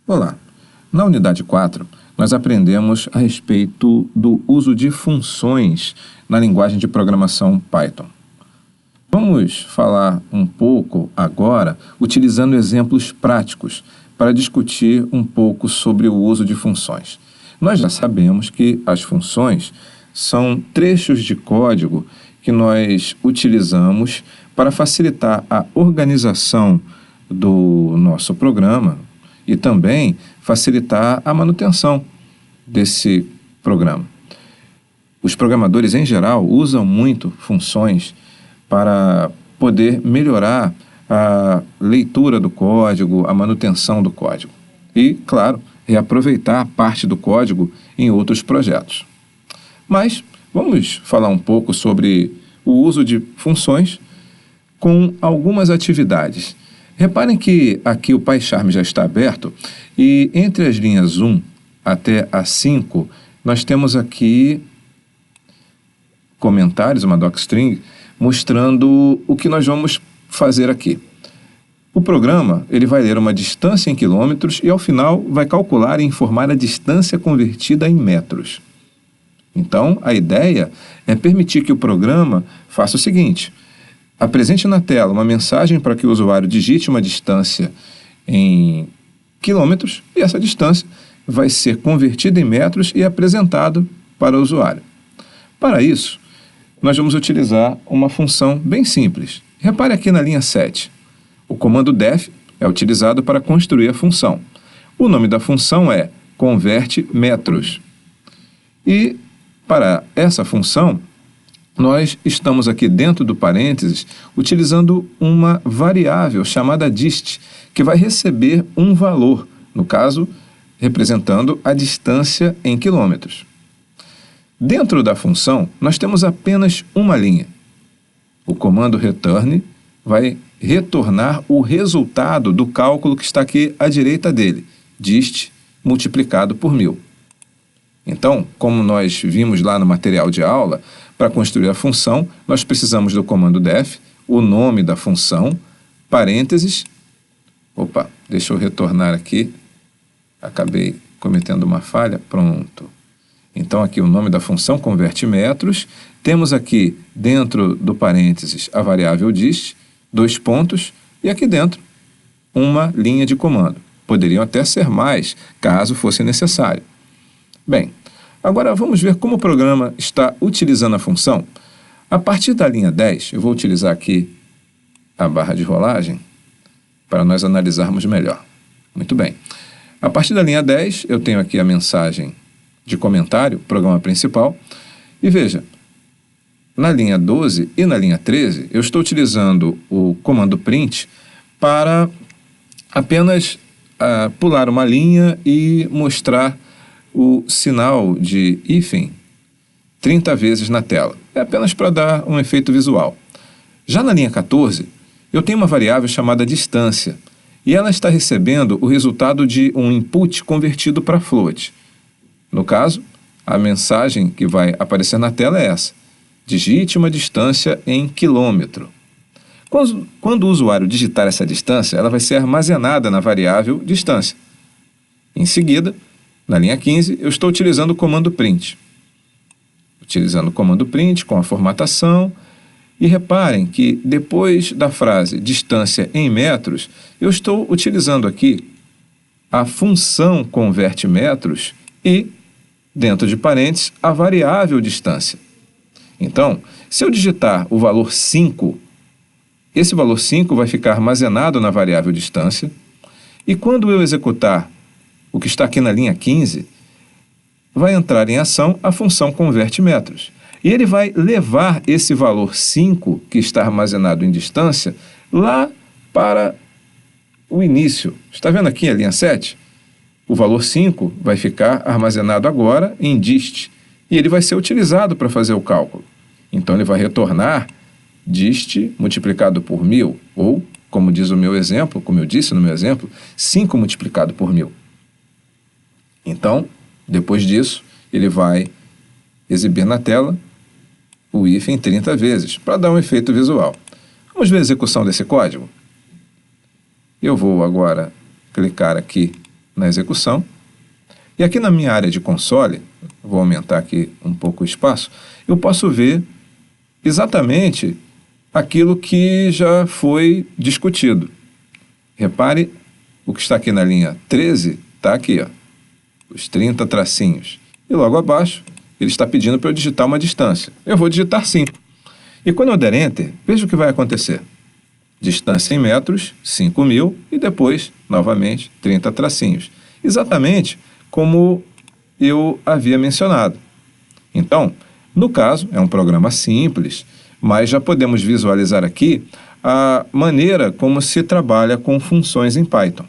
Olá! Na unidade 4, nós aprendemos a respeito do uso de funções na linguagem de programação Python. Vamos falar um pouco agora utilizando exemplos práticos para discutir um pouco sobre o uso de funções. Nós já sabemos que as funções são trechos de código que nós utilizamos para facilitar a organização do nosso programa e também facilitar a manutenção desse programa. Os programadores, em geral, usam muito funções para poder melhorar a leitura do código, a manutenção do código e, claro, reaproveitar parte do código em outros projetos. Mas vamos falar um pouco sobre o uso de funções com algumas atividades. Reparem que aqui o PyCharm já está aberto e entre as linhas 1 até a 5 nós temos aqui comentários, uma docstring, mostrando o que nós vamos fazer aqui. O programa ele vai ler uma distância em quilômetros e ao final vai calcular e informar a distância convertida em metros. Então, a ideia é permitir que o programa faça o seguinte: apresente na tela uma mensagem para que o usuário digite uma distância em quilômetros e essa distância vai ser convertida em metros e apresentado para o usuário. Para isso, nós vamos utilizar uma função bem simples. Repare aqui na linha 7. O comando def é utilizado para construir a função. O nome da função é converte metros. E para essa função, nós estamos aqui dentro do parênteses utilizando uma variável chamada dist, que vai receber um valor, no caso, representando a distância em quilômetros. Dentro da função, nós temos apenas uma linha. O comando return vai retornar o resultado do cálculo que está aqui à direita dele, dist multiplicado por 1000. Então, como nós vimos lá no material de aula, para construir a função, nós precisamos do comando def, o nome da função, parênteses. Opa, deixa eu retornar aqui. Acabei cometendo uma falha. Pronto. Então, aqui o nome da função, converte metros. Temos aqui, dentro do parênteses, a variável dist, 2 pontos, e aqui dentro, uma linha de comando. Poderiam até ser mais, caso fosse necessário. Bem, agora vamos ver como o programa está utilizando a função. A partir da linha 10, eu vou utilizar aqui a barra de rolagem para nós analisarmos melhor. Muito bem. A partir da linha 10, eu tenho aqui a mensagem de comentário, programa principal. E veja, na linha 12 e na linha 13, eu estou utilizando o comando print para apenas pular uma linha e mostrar o sinal de hífen 30 vezes na tela. É apenas para dar um efeito visual. Já na linha 14, eu tenho uma variável chamada distância, e ela está recebendo o resultado de um input convertido para float. No caso, a mensagem que vai aparecer na tela é essa: digite uma distância em quilômetro. Quando o usuário digitar essa distância, ela vai ser armazenada na variável distância. Em seguida, na linha 15, eu estou utilizando o comando print. Utilizando o comando print com a formatação. E reparem que depois da frase distância em metros, eu estou utilizando aqui a função converte metros e, dentro de parênteses, a variável distância. Então, se eu digitar o valor 5, esse valor 5 vai ficar armazenado na variável distância. E quando eu executar o que está aqui na linha 15, vai entrar em ação a função converte metros. E ele vai levar esse valor 5, que está armazenado em distância, lá para o início. Está vendo aqui a linha 7? O valor 5 vai ficar armazenado agora em dist, e ele vai ser utilizado para fazer o cálculo. Então ele vai retornar dist multiplicado por 1000, ou, como diz o meu exemplo, como eu disse no meu exemplo, 5 multiplicado por 1000. Então, depois disso, ele vai exibir na tela o hífen 30 vezes, para dar um efeito visual. Vamos ver a execução desse código? Eu vou agora clicar aqui na execução. E aqui na minha área de console, vou aumentar aqui um pouco o espaço, eu posso ver exatamente aquilo que já foi discutido. Repare, o que está aqui na linha 13, está aqui, ó, os 30 tracinhos. E logo abaixo, ele está pedindo para eu digitar uma distância. Eu vou digitar 5. E quando eu der Enter, veja o que vai acontecer. Distância em metros, 5.000, e depois, novamente, 30 tracinhos. Exatamente como eu havia mencionado. Então, no caso, é um programa simples, mas já podemos visualizar aqui a maneira como se trabalha com funções em Python.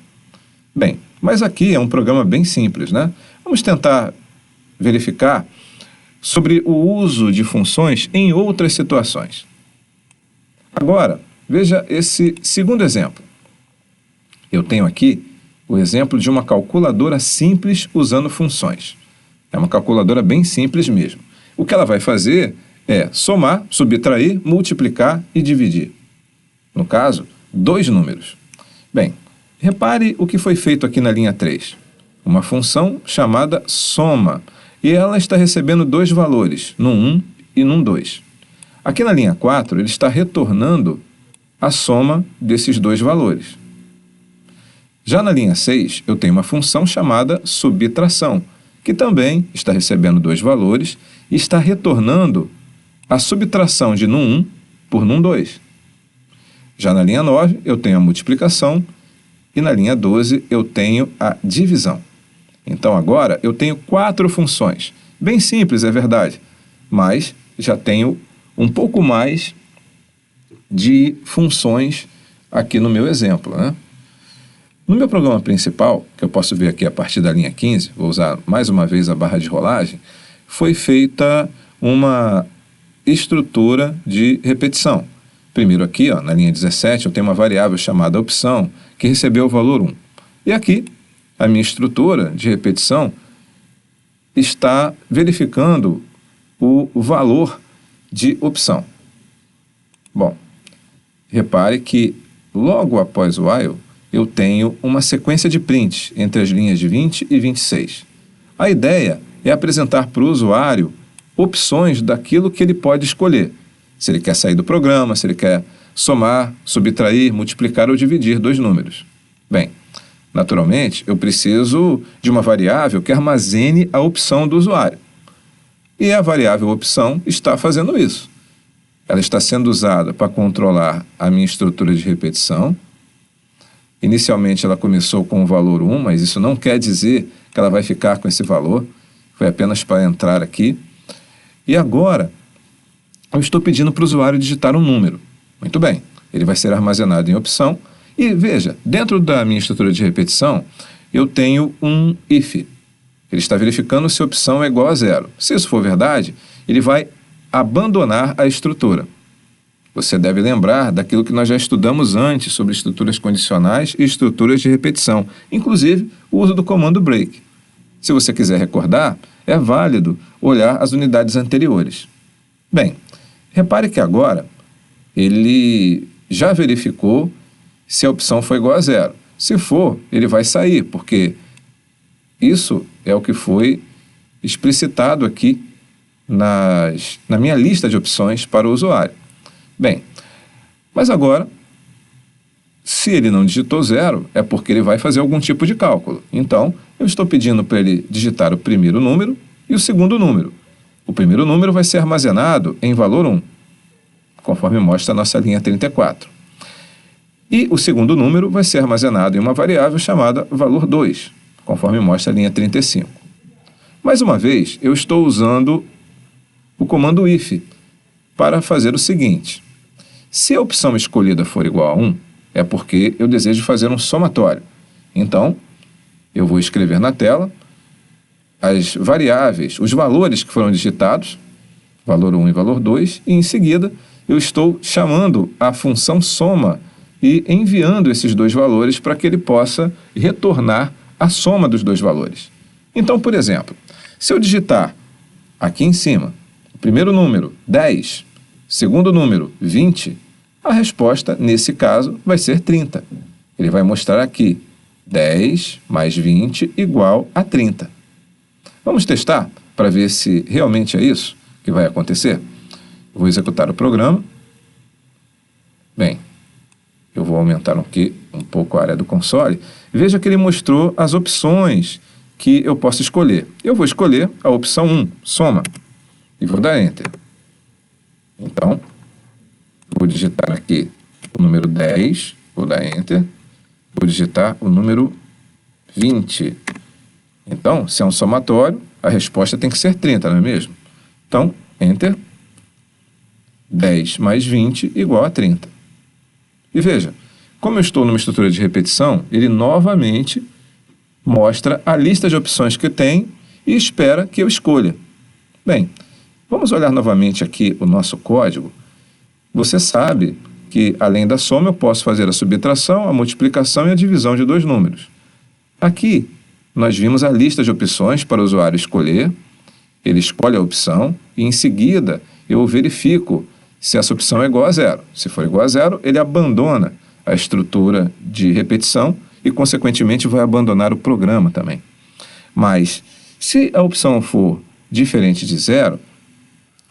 Bem, mas aqui é um programa bem simples, né? Vamos tentar verificar sobre o uso de funções em outras situações. Agora, veja esse segundo exemplo. Eu tenho aqui o exemplo de uma calculadora simples usando funções. É uma calculadora bem simples mesmo. O que ela vai fazer é somar, subtrair, multiplicar e dividir. No caso, 2 números. Bem, repare o que foi feito aqui na linha 3. Uma função chamada soma. E ela está recebendo 2 valores, no 1 e no 2. Aqui na linha 4, ele está retornando a soma desses 2 valores. Já na linha 6, eu tenho uma função chamada subtração, que também está recebendo 2 valores e está retornando a subtração de num1 por num2. Já na linha 9, eu tenho a multiplicação e na linha 12 eu tenho a divisão. Então agora eu tenho 4 funções. Bem simples, é verdade, mas já tenho um pouco mais de funções aqui no meu exemplo, né? No meu programa principal, que eu posso ver aqui a partir da linha 15, vou usar mais uma vez a barra de rolagem, foi feita uma estrutura de repetição. Primeiro aqui, ó, na linha 17, eu tenho uma variável chamada opção, que recebeu o valor 1. E aqui, a minha estrutura de repetição está verificando o valor de opção. Bom, repare que logo após o while, eu tenho uma sequência de prints entre as linhas de 20 e 26. A ideia é apresentar para o usuário opções daquilo que ele pode escolher. Se ele quer sair do programa, se ele quer somar, subtrair, multiplicar ou dividir 2 números. Bem, naturalmente, eu preciso de uma variável que armazene a opção do usuário. E a variável opção está fazendo isso. Ela está sendo usada para controlar a minha estrutura de repetição. Inicialmente ela começou com o valor 1, mas isso não quer dizer que ela vai ficar com esse valor. Foi apenas para entrar aqui. E agora, eu estou pedindo para o usuário digitar um número. Muito bem, ele vai ser armazenado em opção. E veja, dentro da minha estrutura de repetição, eu tenho um if. Ele está verificando se a opção é igual a 0. Se isso for verdade, ele vai abandonar a estrutura. Você deve lembrar daquilo que nós já estudamos antes sobre estruturas condicionais e estruturas de repetição, inclusive o uso do comando break. Se você quiser recordar, é válido olhar as unidades anteriores. Bem, repare que agora ele já verificou se a opção foi igual a 0. Se for, ele vai sair, porque isso é o que foi explicitado aqui na minha lista de opções para o usuário. Bem, mas agora, se ele não digitou 0, é porque ele vai fazer algum tipo de cálculo. Então, eu estou pedindo para ele digitar o primeiro número e o segundo número. O primeiro número vai ser armazenado em valor 1, conforme mostra a nossa linha 34. E o segundo número vai ser armazenado em uma variável chamada valor 2, conforme mostra a linha 35. Mais uma vez, eu estou usando o comando if para fazer o seguinte. Se a opção escolhida for igual a 1, é porque eu desejo fazer um somatório. Então, eu vou escrever na tela as variáveis, os valores que foram digitados, valor 1 e valor 2, e em seguida eu estou chamando a função soma e enviando esses 2 valores para que ele possa retornar a soma dos 2 valores. Então, por exemplo, se eu digitar aqui em cima o primeiro número, 10, segundo número, 20, a resposta, nesse caso, vai ser 30. Ele vai mostrar aqui 10 mais 20 igual a 30. Vamos testar para ver se realmente é isso que vai acontecer? Vou executar o programa. Bem, eu vou aumentar aqui um pouco a área do console. Veja que ele mostrou as opções que eu posso escolher. Eu vou escolher a opção 1, soma, e vou dar Enter. Então, vou digitar aqui o número 10, vou dar Enter. Vou digitar o número 20. Então, se é um somatório, a resposta tem que ser 30, não é mesmo? Então, Enter. 10 mais 20 igual a 30. E veja, como eu estou numa estrutura de repetição, ele novamente mostra a lista de opções que tem e espera que eu escolha. Bem, vamos olhar novamente aqui o nosso código. Você sabe que, além da soma, eu posso fazer a subtração, a multiplicação e a divisão de dois números. Aqui, nós vimos a lista de opções para o usuário escolher. Ele escolhe a opção e, em seguida, eu verifico se essa opção é igual a zero. Se for igual a zero, ele abandona a estrutura de repetição e, consequentemente, vai abandonar o programa também. Mas, se a opção for diferente de zero,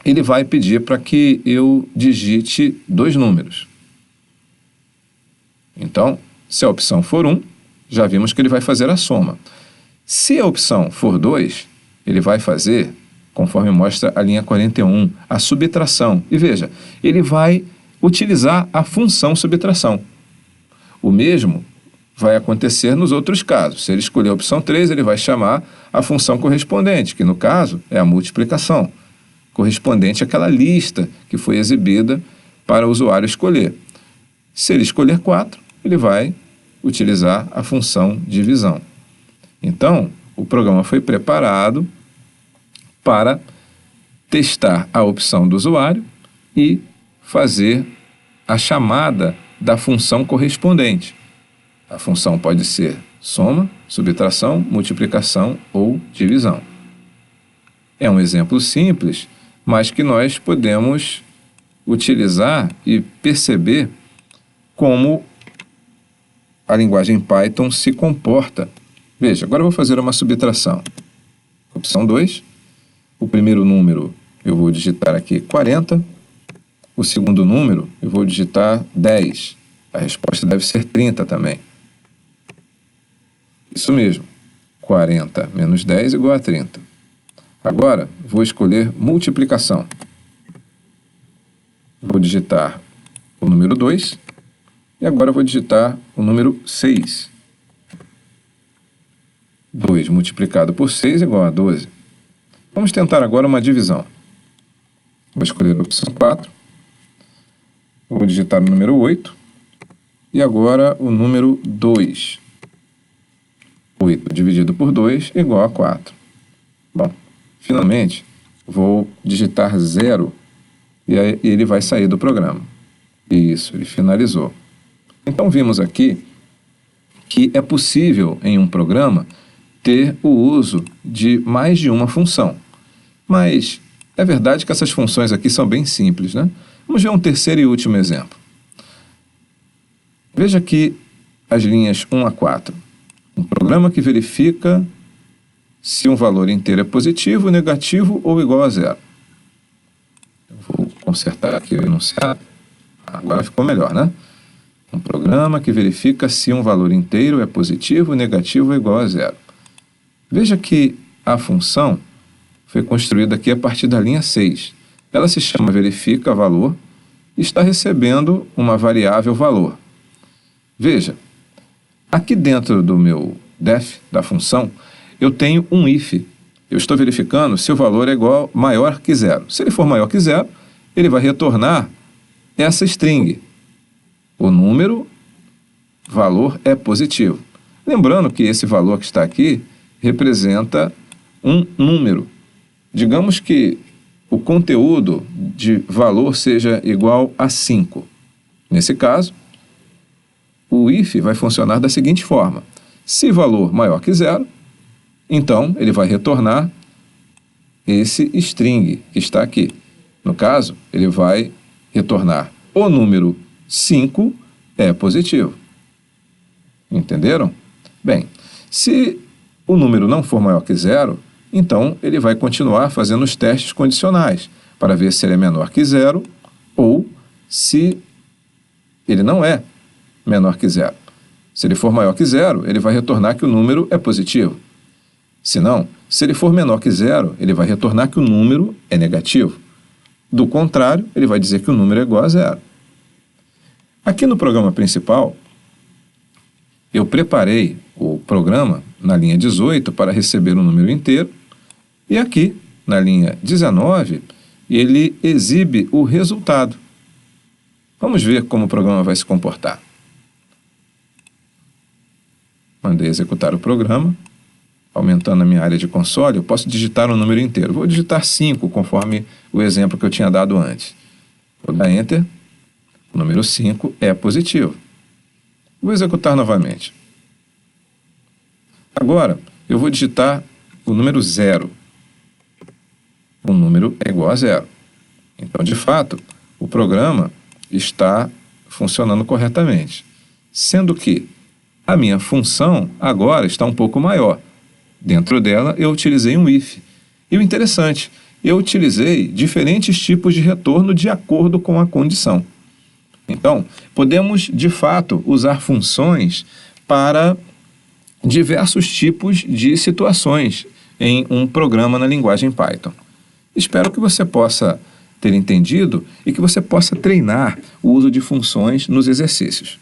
ele vai pedir para que eu digite dois números. Então, se a opção for 1, já vimos que ele vai fazer a soma. Se a opção for 2, ele vai fazer, conforme mostra a linha 41, a subtração. E veja, ele vai utilizar a função subtração. O mesmo vai acontecer nos outros casos. Se ele escolher a opção 3, ele vai chamar a função correspondente, que no caso é a multiplicação, correspondente àquela lista que foi exibida para o usuário escolher. Se ele escolher 4, ele vai utilizar a função divisão. Então, o programa foi preparado para testar a opção do usuário e fazer a chamada da função correspondente. A função pode ser soma, subtração, multiplicação ou divisão. É um exemplo simples, mas que nós podemos utilizar e perceber como a linguagem Python se comporta. Veja, agora eu vou fazer uma subtração. Opção 2. O primeiro número eu vou digitar aqui 40. O segundo número eu vou digitar 10. A resposta deve ser 30 também. Isso mesmo. 40 menos 10 igual a 30. Agora, vou escolher multiplicação. Vou digitar o número 2. E agora vou digitar o número 6. 2 multiplicado por 6 é igual a 12. Vamos tentar agora uma divisão. Vou escolher a opção 4. Vou digitar o número 8. E agora o número 2. 8 dividido por 2 é igual a 4. Bom, finalmente, vou digitar 0 e aí ele vai sair do programa. Isso, ele finalizou. Então, vimos aqui que é possível, em um programa, ter o uso de mais de uma função. Mas é verdade que essas funções aqui são bem simples, né? Vamos ver um terceiro e último exemplo. Veja aqui as linhas 1 a 4. Um programa que verifica se um valor inteiro é positivo, negativo ou igual a zero. Eu vou consertar aqui o enunciado. Agora ficou melhor, né? Um programa que verifica se um valor inteiro é positivo, negativo ou igual a zero. Veja que a função foi construída aqui a partir da linha 6. Ela se chama verifica valor e está recebendo uma variável valor. Veja, aqui dentro do meu def, da função, eu tenho um if. Eu estou verificando se o valor é igual, maior que zero. Se ele for maior que zero, ele vai retornar essa string. O número, valor é positivo. Lembrando que esse valor que está aqui representa um número. Digamos que o conteúdo de valor seja igual a 5. Nesse caso, o if vai funcionar da seguinte forma. Se valor maior que zero, então ele vai retornar esse string que está aqui. No caso, ele vai retornar o número 5 é positivo. Entenderam? Bem, se o número não for maior que zero, então ele vai continuar fazendo os testes condicionais para ver se ele é menor que zero ou se ele não é menor que zero. Se ele for maior que zero, ele vai retornar que o número é positivo. Se não, se ele for menor que zero, ele vai retornar que o número é negativo. Do contrário, ele vai dizer que o número é igual a zero. Aqui no programa principal, eu preparei o programa na linha 18 para receber um número inteiro e aqui, na linha 19, ele exibe o resultado. Vamos ver como o programa vai se comportar. Mandei executar o programa. Aumentando a minha área de console, eu posso digitar um número inteiro. Vou digitar 5, conforme o exemplo que eu tinha dado antes. Vou dar Enter. O número 5 é positivo. Vou executar novamente. Agora, eu vou digitar o número 0. O número é igual a 0. Então, de fato, o programa está funcionando corretamente. Sendo que a minha função agora está um pouco maior. Dentro dela, eu utilizei um if. E o interessante, eu utilizei diferentes tipos de retorno de acordo com a condição. Então, podemos, de fato, usar funções para diversos tipos de situações em um programa na linguagem Python. Espero que você possa ter entendido e que você possa treinar o uso de funções nos exercícios.